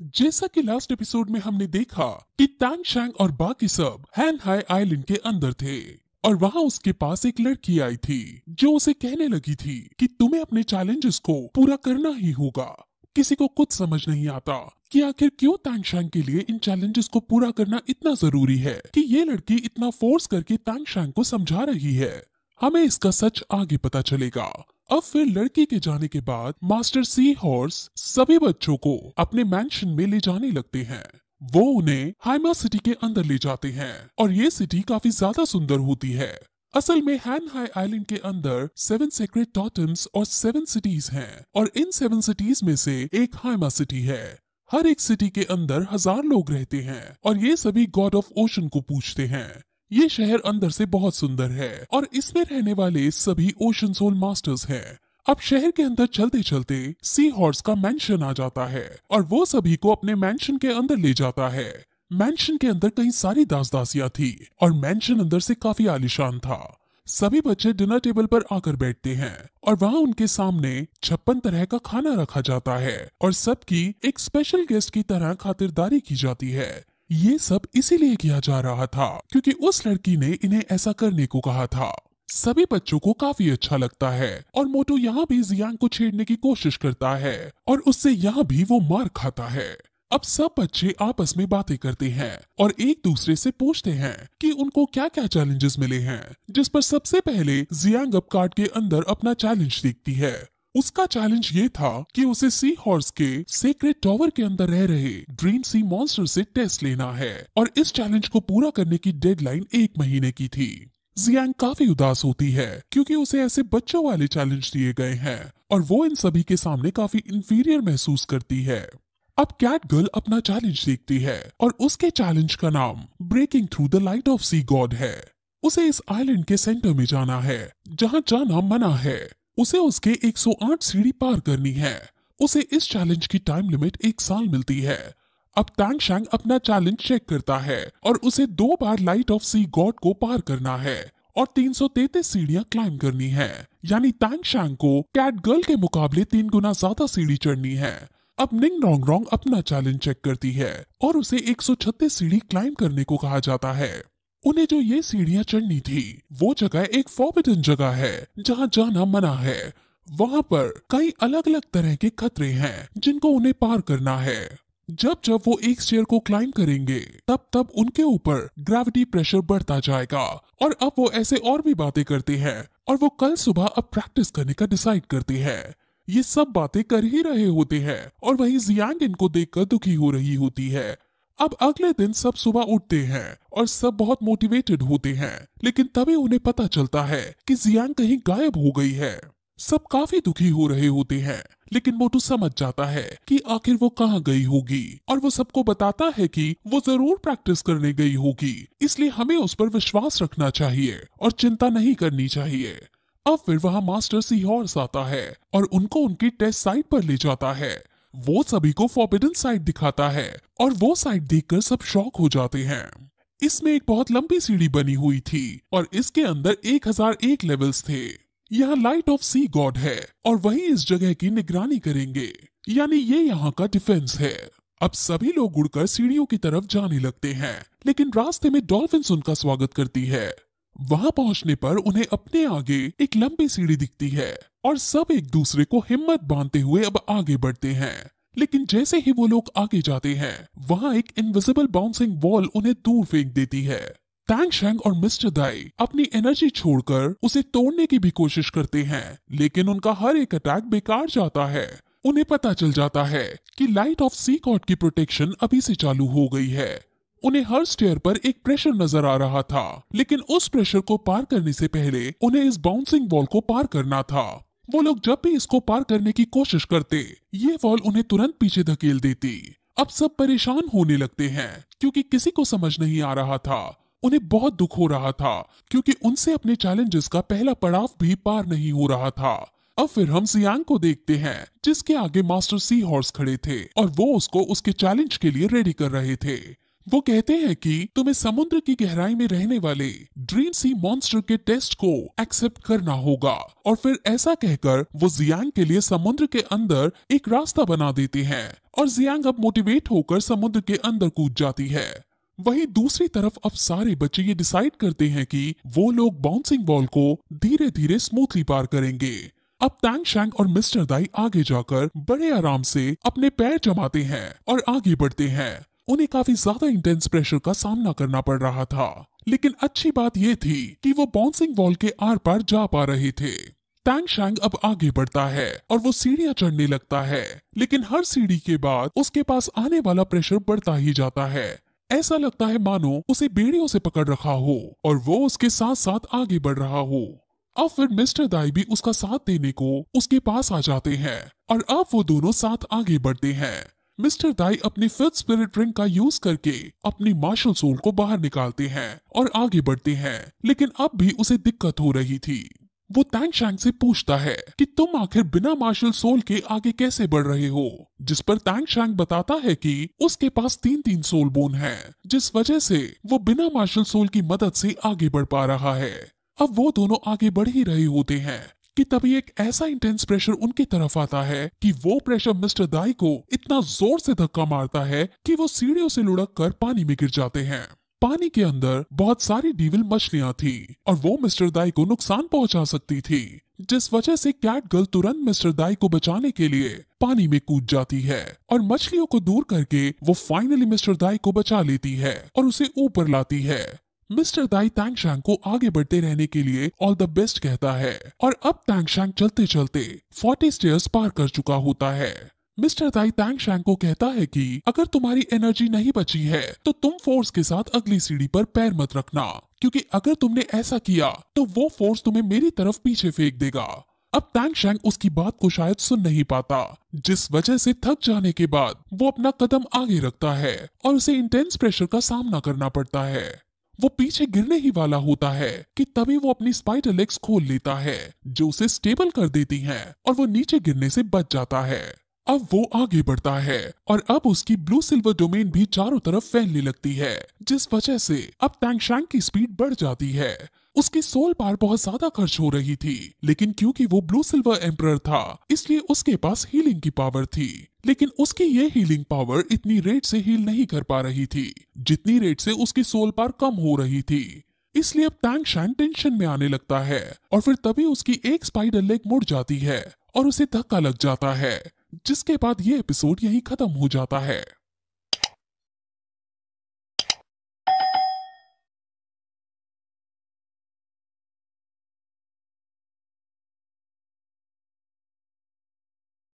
जैसा कि last episode में हमने देखा कि तांग शैंग और बाकी सब हैन हाई आइलैंड के अंदर थे और वहां उसके पास एक लड़की आई थी जो उसे कहने लगी थी कि तुम्हें अपने चैलेंजेस को पूरा करना ही होगा। किसी को कुछ समझ नहीं आता कि आखिर क्यों तांग शैंग के लिए इन चैलेंजेस को पूरा करना इतना जरूरी है कि ये लड़की इतना फोर्स करके तांग शैंग को समझा रही है। हमें इसका सच आगे पता चलेगा। अब फिर लड़की के जाने के बाद मास्टर सी हॉर्स सभी बच्चों को अपने मैंशन में ले जाने लगते हैं। वो उन्हें हाइमा सिटी के अंदर ले जाते हैं और ये सिटी काफी ज्यादा सुंदर होती है। असल में हैन हाई आइलैंड के अंदर 7 सेक्रेट टॉटम्स और 7 सिटीज हैं और इन 7 सिटीज में से एक हाइमा सिटी है। हर एक सिटी के अंदर 1000 लोग रहते हैं और ये सभी गॉड ऑफ ओशन को पूजते हैं। ये शहर अंदर से बहुत सुंदर है और इसमें रहने वाले सभी ओशन सोल मास्टर्स हैं। अब शहर के अंदर चलते चलते सी हॉर्स का मैंशन आ जाता है और वो सभी को अपने मैंशन के अंदर ले जाता है। मैंशन के अंदर कई सारी दास दासियां थी और मैंशन अंदर से काफी आलीशान था। सभी बच्चे डिनर टेबल पर आकर बैठते हैं और वहाँ उनके सामने 56 तरह का खाना रखा जाता है और सबकी एक स्पेशल गेस्ट की तरह खातिरदारी की जाती है। ये सब इसीलिए किया जा रहा था क्योंकि उस लड़की ने इन्हें ऐसा करने को कहा था। सभी बच्चों को काफी अच्छा लगता है और मोटू यहाँ भी जियांग को छेड़ने की कोशिश करता है और उससे यहाँ भी वो मार खाता है। अब सब बच्चे आपस में बातें करते हैं और एक दूसरे से पूछते हैं कि उनको क्या क्या चैलेंजेस मिले हैं, जिस पर सबसे पहले जियांग अब कार्ड के अंदर अपना चैलेंज देखती है। उसका चैलेंज ये था कि उसे सी हॉर्स के सीक्रेट टावर के अंदर रह रहे ड्रीम सी मॉन्स्टर से टेस्ट लेना है और इस चैलेंज को पूरा करने की डेडलाइन 1 महीने की थी। जियांग काफी उदास होती है क्योंकि उसे ऐसे बच्चों वाले चैलेंज दिए गए हैं और वो इन सभी के सामने काफी इंफीरियर महसूस करती है। अब कैट गर्ल अपना चैलेंज देखती है और उसके चैलेंज का नाम breaking through the light of sea god है। उसे इस आइलैंड के सेंटर में जाना है जहाँ जाना मना है। उसे उसके 108 सीढ़ी पार करनी है। उसे इस चैलेंज की टाइम लिमिट 1 साल मिलती है। अब तांग शैंग अपना चैलेंज चेक करता है और उसे 2 बार लाइट ऑफ सी गॉड को पार करना है और 333 सीढ़ियां क्लाइम करनी है। यानी तांग शैंग को कैट गर्ल के मुकाबले 3 गुना ज्यादा सीढ़ी चढ़नी है। अब निंग रोंग रोंग अपना चैलेंज चेक करती है और उसे 136 सीढ़ी क्लाइम करने को कहा जाता है। उन्हें जो ये सीढ़ियां चढ़नी थी वो जगह एक फॉरबिडन जगह है जहाँ जाना मना है। वहाँ पर कई अलग अलग तरह के खतरे हैं जिनको उन्हें पार करना है। जब जब वो एक स्टेयर को क्लाइम करेंगे तब तब उनके ऊपर ग्रेविटी प्रेशर बढ़ता जाएगा और अब वो ऐसे और भी बातें करते हैं और वो कल सुबह अब प्रैक्टिस करने का डिसाइड करते हैं। ये सब बातें कर ही रहे होते हैं और वहीं जियांग इनको देखकर दुखी हो रही होती है। अब अगले दिन सब सुबह उठते हैं और सब बहुत मोटिवेटेड होते हैं, लेकिन तभी उन्हें पता चलता है कि जियांग कहीं गायब हो गई है। सब काफी दुखी हो रहे होते हैं, लेकिन मोटू समझ जाता है कि आखिर वो कहाँ गई होगी और वो सबको बताता है कि वो जरूर प्रैक्टिस करने गई होगी, इसलिए हमें उस पर विश्वास रखना चाहिए और चिंता नहीं करनी चाहिए। अब फिर वहाँ मास्टर सी हॉर्स आता है और उनको उनकी टेस्ट साइट पर ले जाता है। वो सभी को फॉरबिडन साइट दिखाता है और वो साइट देखकर सब शॉक हो जाते हैं। इसमें एक बहुत लंबी सीढ़ी बनी हुई थी और इसके अंदर 1001 लेवल्स थे। यहाँ लाइट ऑफ सी गॉड है और वही इस जगह की निगरानी करेंगे, यानी ये यहाँ का डिफेंस है। अब सभी लोग उड़कर सीढ़ियों की तरफ जाने लगते हैं, लेकिन रास्ते में डॉल्फिन्स उनका स्वागत करती है। वहां पहुंचने पर उन्हें अपने आगे एक लंबी सीढ़ी दिखती है और सब एक दूसरे को हिम्मत बांधते हुए अब आगे बढ़ते हैं। लेकिन जैसे ही वो लोग आगे जाते हैं वहां एक इनविजिबल बाउंसिंग वॉल उन्हें दूर फेंक देती है। तांग शैंग और मिस्टर दाई अपनी एनर्जी छोड़कर उसे तोड़ने की भी कोशिश करते हैं, लेकिन उनका हर एक अटैक बेकार जाता है। उन्हें पता चल जाता है कि लाइट ऑफ सी गॉड की प्रोटेक्शन अभी से चालू हो गई है। उन्हें हर स्टेयर पर एक प्रेशर नजर आ रहा था, लेकिन उस प्रेशर को पार करने से पहले उन्हें इस बाउंसिंग वॉल को पार करना था। वो लोग जब भी इसको पार करने की कोशिश करते, ये वॉल उन्हें तुरंत पीछे धकेल देती। अब सब परेशान होने लगते हैं क्योंकि किसी को समझ नहीं आ रहा था। उन्हें बहुत दुख हो रहा था क्योंकि उनसे अपने चैलेंजेस का पहला पड़ाव भी पार नहीं हो रहा था। अब फिर हम जियांग को देखते हैं जिसके आगे मास्टर सी हॉर्स खड़े थे और वो उसको उसके चैलेंज के लिए रेडी कर रहे थे। वो कहते हैं कि तुम्हें समुद्र की गहराई में रहने वाले ड्रीम सी मॉन्स्टर के टेस्ट को एक्सेप्ट करना होगा, और फिर ऐसा कहकर वो जियांग के लिए समुद्र के अंदर एक रास्ता बना देते हैं और जियांग अब मोटिवेट होकर समुद्र के अंदर कूद जाती है। वहीं दूसरी तरफ अब सारे बच्चे ये डिसाइड करते हैं कि वो लोग बाउंसिंग बॉल को धीरे धीरे स्मूथली पार करेंगे। अब टैंग शैंग और मिस्टर दाई आगे जाकर बड़े आराम से अपने पैर जमाते हैं और आगे बढ़ते हैं। उन्हें काफी ज्यादा इंटेंस प्रेशर का सामना करना पड़ रहा था, लेकिन अच्छी बात यह थी कि वो बाउंसिंग बॉल के आर पार जा पा रहे थे। टैंग शैंग अब आगे बढ़ता है और वो सीढ़ियां चढ़ने लगता है, लेकिन हर सीढ़ी के बाद उसके पास आने वाला प्रेशर बढ़ता ही जाता है। ऐसा लगता है मानो उसे बेड़ियों से पकड़ रखा हो और वो उसके साथ साथ आगे बढ़ रहा हो। अब फिर मिस्टर दाई भी उसका साथ देने को उसके पास आ जाते हैं और अब वो दोनों साथ आगे बढ़ते हैं। मिस्टर दाई अपनी फिफ्थ स्पिरिट रिंग का यूज करके अपनी मार्शल सोल को बाहर निकालते हैं और आगे बढ़ते हैं, लेकिन अब भी उसे दिक्कत हो रही थी। वो टैंग शैंग से पूछता है कि तुम आखिर बिना मार्शल सोल के आगे कैसे बढ़ रहे हो, जिस पर टैंग शैंग बताता है कि उसके पास 3-3 सोल बोन हैं, जिस वजह से वो बिना मार्शल सोल की मदद से आगे बढ़ पा रहा है। अब वो दोनों आगे बढ़ ही रहे होते हैं कि तभी एक ऐसा इंटेंस प्रेशर उनकी तरफ आता है कि वो प्रेशर मिस्टर दाई को इतना जोर से धक्का मारता है कि वो सीढ़ियों से लुढ़क कर पानी में गिर जाते हैं। पानी के अंदर बहुत सारी डीविल मछलियां थी और वो मिस्टर दाई को नुकसान पहुंचा सकती थी, जिस वजह से कैट गर्ल तुरंत मिस्टर दाई को बचाने के लिए पानी में कूद जाती है और मछलियों को दूर करके वो फाइनली मिस्टर दाई को बचा लेती है और उसे ऊपर लाती है। मिस्टर दाई टैंग शैंग को आगे बढ़ते रहने के लिए ऑल द बेस्ट कहता है और अब टैंग शैंग चलते चलते 40 स्टेयर्स पार कर चुका होता है। मिस्टर दाई टैंग शैंग को कहता है कि अगर तुम्हारी एनर्जी नहीं बची है तो तुम फोर्स के साथ अगली सीढ़ी पर पैर मत रखना, क्योंकि अगर तुमने ऐसा किया तो वो फोर्स तुम्हें मेरी तरफ पीछे फेंक देगा। अब टैंग शैंग उसकी बात को शायद सुन नहीं पाता, जिस वजह से थक जाने के बाद वो अपना कदम आगे रखता है और उसे इंटेंस प्रेशर का सामना करना पड़ता है। वो पीछे गिरने ही वाला होता है कि तभी वो अपनी स्पाइडर लेग्स खोल लेता है, जो उसे स्टेबल कर देती हैं और वो नीचे गिरने से बच जाता है। अब वो आगे बढ़ता है और अब उसकी ब्लू सिल्वर डोमेन भी चारों तरफ फैलने लगती है, जिस वजह से अब टैंग शैंग की स्पीड बढ़ जाती है। उसकी सोल पार बहुत ज्यादा खर्च हो रही थी, लेकिन क्योंकि वो ब्लू सिल्वर एम्परर था इसलिए उसके पास हीलिंग की पावर थी, लेकिन उसकी ये हीलिंग पावर इतनी रेट से हील नहीं कर पा रही थी जितनी रेट से उसकी सोल पार कम हो रही थी। इसलिए अब टैंग शैंग टेंशन में आने लगता है और फिर तभी उसकी एक स्पाइडर लेग मुड़ जाती है और उसे धक्का लग जाता है, जिसके बाद ये एपिसोड यहीं खत्म हो जाता है।